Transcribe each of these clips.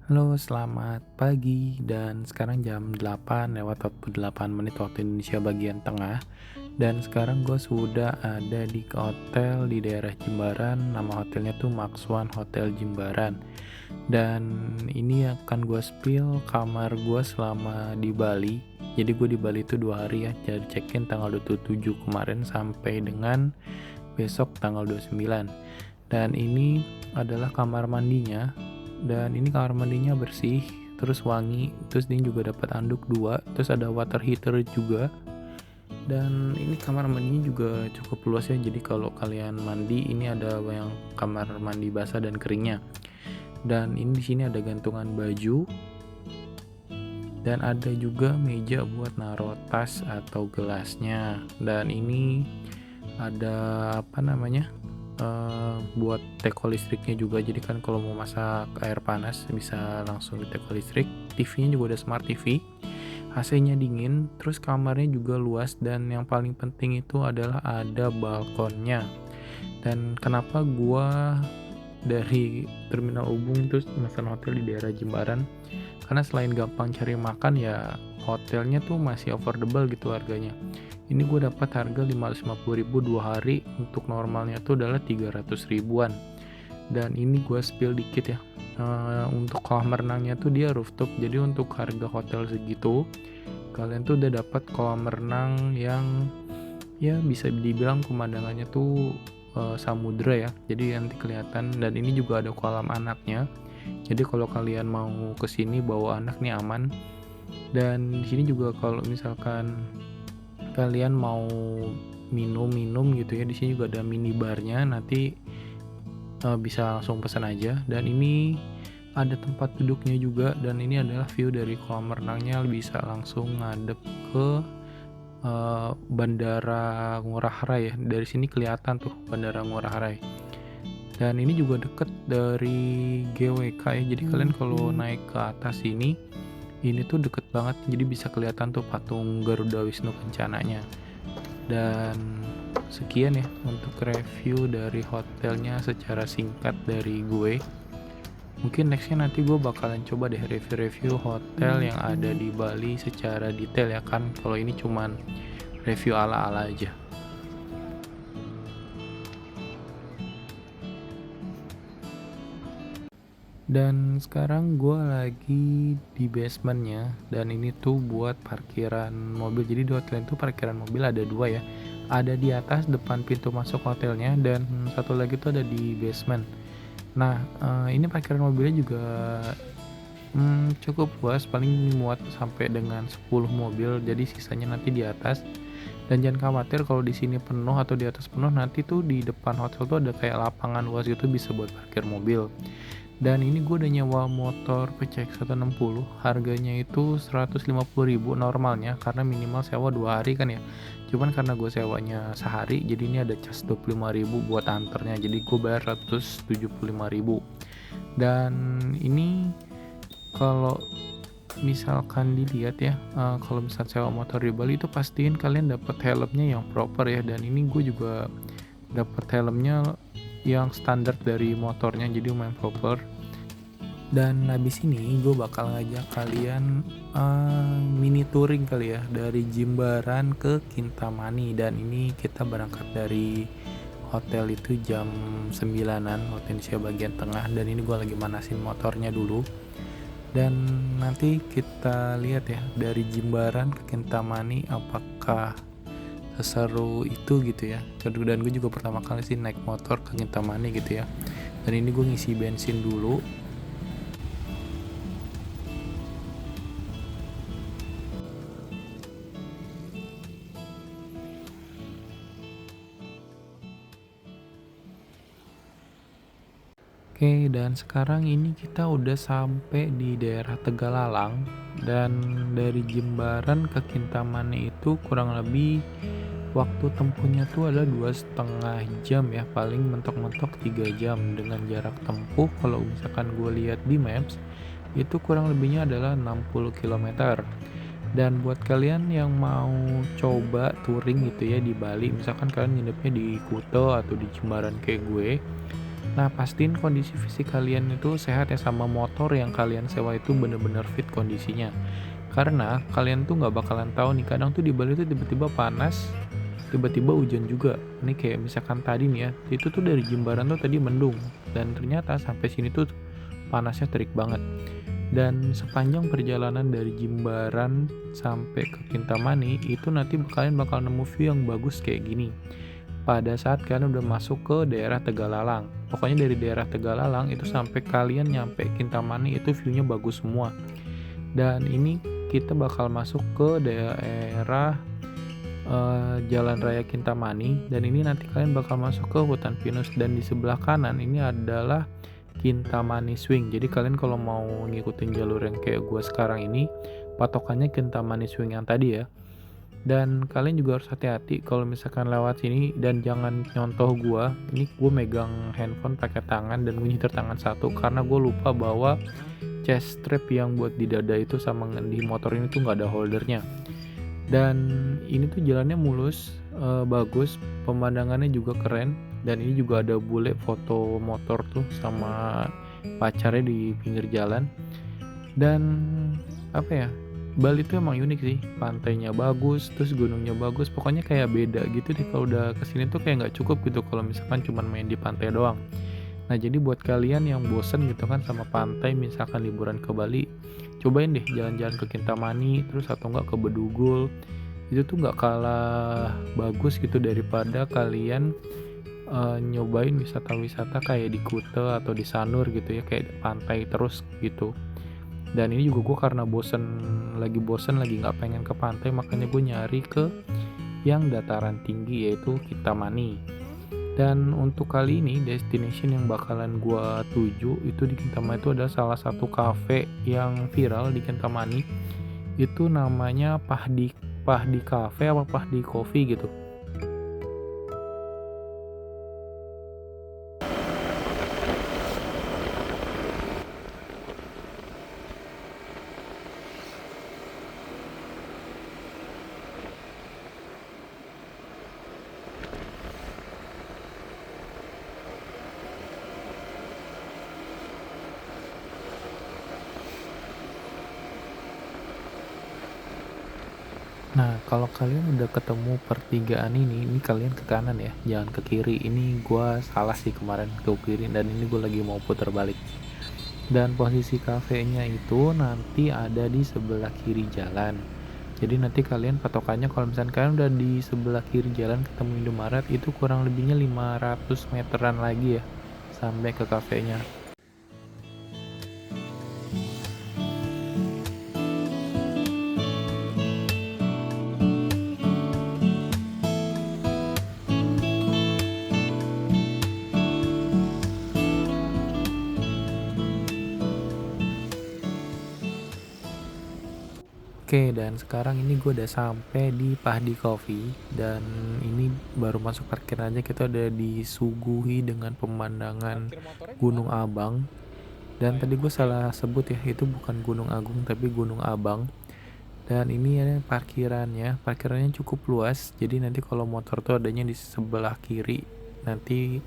Halo, selamat pagi dan sekarang jam 8 lewat 48 menit waktu Indonesia bagian tengah. Dan sekarang gue sudah ada di hotel di daerah Jimbaran. Nama hotelnya tuh Maxwan Hotel Jimbaran. Dan ini akan gue spill kamar gue selama di Bali. Jadi gue di Bali itu 2 hari ya. Jadi check-in tanggal 27 kemarin sampai dengan besok tanggal 29. Dan ini adalah kamar mandinya, dan ini kamar mandinya bersih, terus wangi, terus dia juga dapat anduk 2, terus ada water heater juga. Dan ini kamar mandinya juga cukup luas ya, jadi kalau kalian mandi ini ada yang kamar mandi basah dan keringnya. Dan ini di sini ada gantungan baju, dan ada juga meja buat naruh tas atau gelasnya. Dan ini ada apa namanya, buat teko listriknya juga, jadi kan kalau mau masak air panas bisa langsung di teko listrik. TV-nya juga ada smart TV, AC-nya dingin, terus kamarnya juga luas, dan yang paling penting itu adalah ada balkonnya. Dan kenapa gua dari Terminal Ubung terus pesan hotel di daerah Jimbaran, karena selain gampang cari makan ya hotelnya tuh masih affordable gitu harganya. Ini gue dapat harga 550.000 2 hari, untuk normalnya tuh adalah 300 ribuan. Dan ini gue spill dikit ya, untuk kolam renangnya tuh dia rooftop, jadi untuk harga hotel segitu kalian tuh udah dapat kolam renang yang ya bisa dibilang pemandangannya tuh samudra ya, jadi nanti kelihatan. Dan ini juga ada kolam anaknya, jadi kalau kalian mau kesini bawa anak nih aman. Dan di sini juga kalau misalkan kalian mau minum-minum gitu ya, di sini juga ada mini barnya, nanti bisa langsung pesan aja. Dan ini ada tempat duduknya juga, dan ini adalah view dari kolam renangnya, bisa langsung ngadep ke Bandara Ngurah Rai ya. Dari sini kelihatan tuh Bandara Ngurah Rai. Dan ini juga deket dari GWK ya, jadi kalian kalau naik ke atas ini tuh deket banget, jadi bisa kelihatan tuh patung Garuda Wisnu Kencananya. Dan sekian ya untuk review dari hotelnya secara singkat dari gue. Mungkin nextnya nanti gue bakalan coba deh review-review hotel yang ada di Bali secara detail ya kan, kalau ini cuman review ala-ala aja. Dan sekarang gue lagi di basementnya, dan ini tuh buat parkiran mobil. Jadi di hotel itu parkiran mobil ada 2 ya, ada di atas depan pintu masuk hotelnya, dan satu lagi tuh ada di basement. Nah, ini parkiran mobilnya juga cukup luas, paling muat sampai dengan 10 mobil, jadi sisanya nanti di atas. Dan jangan khawatir kalau di sini penuh atau di atas penuh, nanti tuh di depan hotel tuh ada kayak lapangan luas gitu, bisa buat parkir mobil. Dan ini gue udah nyewa motor PCX 160, harganya itu 150.000 normalnya, karena minimal sewa 2 hari kan ya. Cuman karena gue sewanya sehari, jadi ini ada cas 25.000 buat anternya, jadi gue bayar 175.000. Dan ini kalau misalkan dilihat ya, kalau misal sewa motor di Bali itu pastiin kalian dapat helmnya yang proper ya. Dan ini gue juga dapat helmnya yang standar dari motornya, jadi lumayan proper. Dan habis ini gue bakal ngajak kalian mini touring kali ya, dari Jimbaran ke Kintamani. Dan ini kita berangkat dari hotel itu jam 9-an waktu Indonesia bagian tengah. Dan ini gue lagi manasin motornya dulu. Dan nanti kita lihat ya dari Jimbaran ke Kintamani apakah seseru itu gitu ya. Dan gue juga pertama kali sih naik motor ke Kintamani gitu ya. Dan ini gue ngisi bensin dulu. Oke, dan sekarang ini kita udah sampai di daerah Tegalalang. Dan dari Jimbaran ke Kintamani itu kurang lebih waktu tempuhnya tuh adalah 2,5 jam ya, paling mentok-mentok 3 jam. Dengan jarak tempuh kalau misalkan gue lihat di Maps itu kurang lebihnya adalah 60 km. Dan buat kalian yang mau coba touring gitu ya di Bali, misalkan kalian nginepnya di Kuta atau di Jimbaran kayak gue, Nah, pastiin kondisi fisik kalian itu sehat ya, sama motor yang kalian sewa itu bener-bener fit kondisinya. Karena kalian tuh nggak bakalan tahu nih, kadang tuh di Bali tuh tiba-tiba panas, tiba-tiba hujan juga. Ini kayak misalkan tadi nih ya, itu tuh dari Jimbaran tuh tadi mendung, dan ternyata sampai sini tuh panasnya terik banget. Dan sepanjang perjalanan dari Jimbaran sampai ke Kintamani itu nanti kalian bakal nemu view yang bagus kayak gini. Pada saat kalian udah masuk ke daerah Tegalalang, pokoknya dari daerah Tegalalang itu sampai kalian nyampe Kintamani itu view-nya bagus semua. Dan ini kita bakal masuk ke daerah Jalan Raya Kintamani, dan ini nanti kalian bakal masuk ke hutan pinus, dan di sebelah kanan ini adalah Kintamani Swing. Jadi kalian kalau mau ngikutin jalur yang kayak gue sekarang ini, patokannya Kintamani Swing yang tadi ya. Dan kalian juga harus hati-hati kalau misalkan lewat sini, dan jangan nyontoh gue. Ini gue megang handphone pakai tangan dan gue nyetir tangan satu karena gue lupa bawa chest strap yang buat di dada itu, sama di motor ini tuh nggak ada holdernya. Dan ini tuh jalannya mulus, bagus, pemandangannya juga keren, dan ini juga ada bule foto motor tuh sama pacarnya di pinggir jalan. Dan apa ya, Bali tuh emang unik sih, pantainya bagus, terus gunungnya bagus, pokoknya kayak beda gitu deh. Kalau udah kesini tuh kayak nggak cukup gitu kalau misalkan cuman main di pantai doang. Nah, jadi buat kalian yang bosen gitu kan sama pantai, misalkan liburan ke Bali, cobain deh jalan-jalan ke Kintamani, terus atau enggak ke Bedugul. Itu tuh nggak kalah bagus gitu daripada kalian nyobain wisata-wisata kayak di Kuta atau di Sanur gitu ya, kayak pantai terus gitu. Dan ini juga gue karena bosen lagi nggak pengen ke pantai, makanya gue nyari ke yang dataran tinggi yaitu Kintamani. Dan untuk kali ini destination yang bakalan gua tuju itu di Kintamani itu ada salah satu cafe yang viral di Kintamani. Itu namanya Pahdi Pahdi Cafe apa Pahdi Coffee gitu. Nah, kalau kalian udah ketemu pertigaan ini kalian ke kanan ya, jangan ke kiri. Ini gua salah sih kemarin ke kiri, dan ini gua lagi mau putar balik. Dan posisi kafenya itu nanti ada di sebelah kiri jalan. Jadi nanti kalian patokannya kalau misalnya kalian udah di sebelah kiri jalan ketemu Indomaret, itu kurang lebihnya 500 meteran lagi ya sampai ke kafenya. Oke, dan sekarang ini gue udah sampai di Pahdi Coffee, dan ini baru masuk parkir aja kita udah disuguhi dengan pemandangan Gunung Abang. Dan tadi gue salah sebut ya, itu bukan Gunung Agung tapi Gunung Abang. Dan ini ya parkirannya cukup luas. Jadi nanti kalau motor tuh adanya di sebelah kiri. Nanti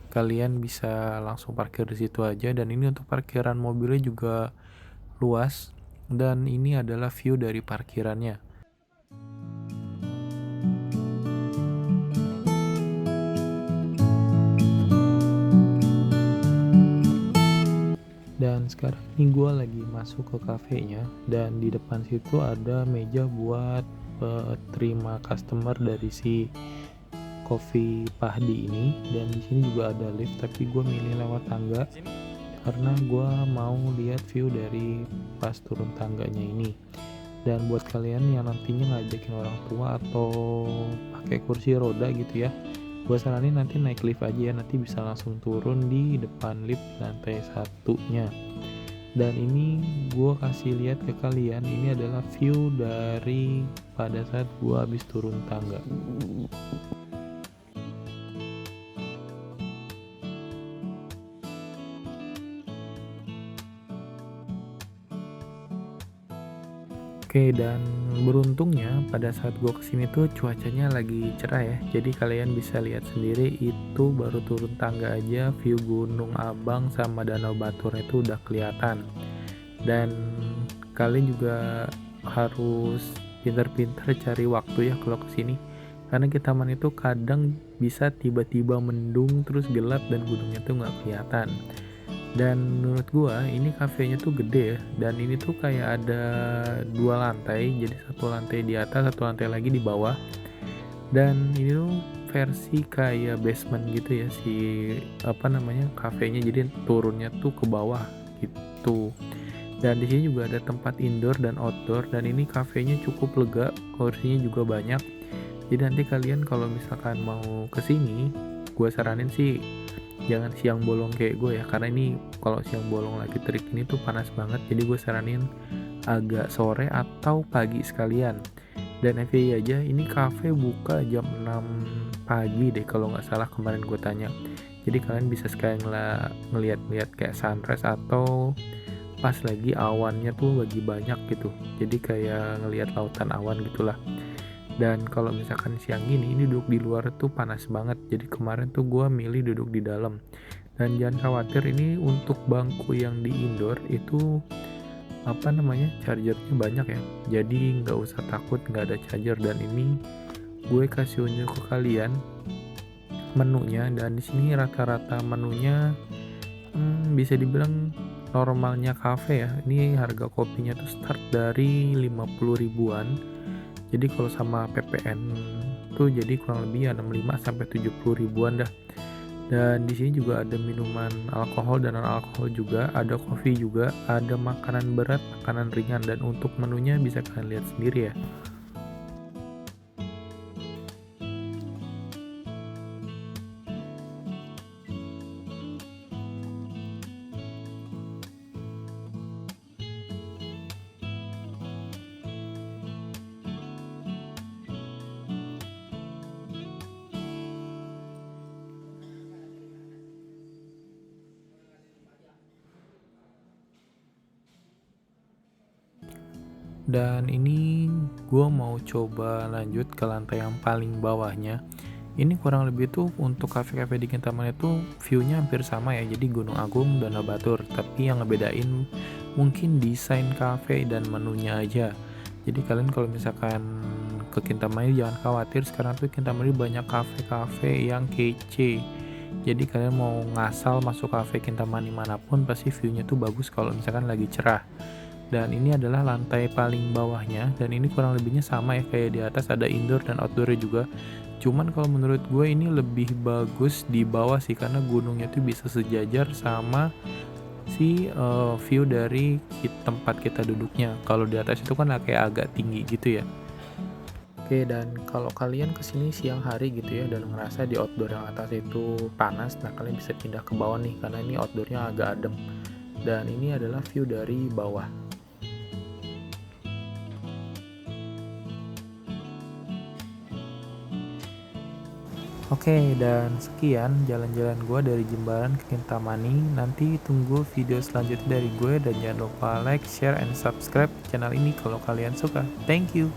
kalian bisa langsung parkir di situ aja. Dan ini untuk parkiran mobilnya juga luas. Dan ini adalah view dari parkirannya. Dan sekarang ini gue lagi masuk ke kafenya, dan di depan situ ada meja buat terima customer dari si Coffee Pahdi ini. Dan di sini juga ada lift, tapi gue milih lewat tangga karena gue mau lihat view dari pas turun tangganya ini. Dan buat kalian yang nantinya ngajakin orang tua atau pakai kursi roda gitu ya, gue saranin nanti naik lift aja ya, nanti bisa langsung turun di depan lift lantai satunya. Dan ini gue kasih lihat ke kalian, ini adalah view dari pada saat gue habis turun tangga. Oke, dan beruntungnya pada saat gue kesini tuh cuacanya lagi cerah ya. Jadi kalian bisa lihat sendiri itu baru turun tangga aja view Gunung Abang sama Danau Batur itu udah kelihatan. Dan kalian juga harus pintar-pintar cari waktu ya kalau kesini. Karena di taman itu kadang bisa tiba-tiba mendung terus gelap dan gunungnya tuh nggak kelihatan. Dan menurut gua ini kafenya tuh gede ya, dan ini tuh kayak ada 2 lantai, jadi satu lantai di atas, satu lantai lagi di bawah. Dan ini tuh versi kayak basement gitu ya si apa namanya kafenya, jadi turunnya tuh ke bawah gitu. Dan di sini juga ada tempat indoor dan outdoor, dan ini kafenya cukup lega, kursinya juga banyak. Jadi nanti kalian kalau misalkan mau kesini, gue saranin sih jangan siang bolong kayak gue ya, karena ini kalau siang bolong lagi terik ini tuh panas banget. Jadi gue saranin agak sore atau pagi sekalian. Dan FYI aja, ini cafe buka jam 6 pagi deh kalau nggak salah, kemarin gue tanya. Jadi kalian bisa sekalian ngeliat-ngeliat kayak sunrise atau pas lagi awannya tuh lagi banyak gitu. Jadi kayak ngeliat lautan awan gitulah. Dan kalau misalkan siang gini, ini duduk di luar tuh panas banget. Jadi kemarin tuh gue milih duduk di dalam. Dan jangan khawatir, ini untuk bangku yang di indoor itu apa namanya chargernya banyak ya. Jadi nggak usah takut nggak ada charger. Dan ini gue kasih unjuk ke kalian menunya. Dan di sini rata-rata menunya bisa dibilang normalnya cafe ya. Ini harga kopinya tuh start dari 50 ribuan. Jadi kalau sama PPN tuh jadi kurang lebih ya 65 sampai 70 ribuan dah. Dan di sini juga ada minuman alkohol dan non alkohol juga, ada kopi juga, ada makanan berat, makanan ringan, dan untuk menunya bisa kalian lihat sendiri ya. Dan ini gue mau coba lanjut ke lantai yang paling bawahnya. Ini kurang lebih tuh untuk kafe-kafe di Kintaman itu view-nya hampir sama ya. Jadi Gunung Agung dan Danau Batur, tapi yang ngebedain mungkin desain kafe dan menunya aja. Jadi kalian kalau misalkan ke Kintamani jangan khawatir, sekarang tuh Kintamani banyak kafe-kafe yang kece. Jadi kalian mau ngasal masuk kafe Kintamani manapun pasti view-nya tuh bagus kalau misalkan lagi cerah. Dan ini adalah lantai paling bawahnya, dan ini kurang lebihnya sama ya kayak di atas, ada indoor dan outdoor juga. Cuman kalau menurut gue ini lebih bagus di bawah sih, karena gunungnya tuh bisa sejajar sama si view dari tempat kita duduknya. Kalau di atas itu kan kayak agak tinggi gitu ya. Oke, dan kalau kalian kesini siang hari gitu ya dan ngerasa di outdoor yang atas itu panas, nah kalian bisa pindah ke bawah nih karena ini outdoornya agak adem. Dan ini adalah view dari bawah. Oke, dan sekian jalan-jalan gue dari Jimbaran ke Kintamani. Nanti tunggu video selanjutnya dari gue, dan jangan lupa like, share, and subscribe channel ini kalau kalian suka. Thank you.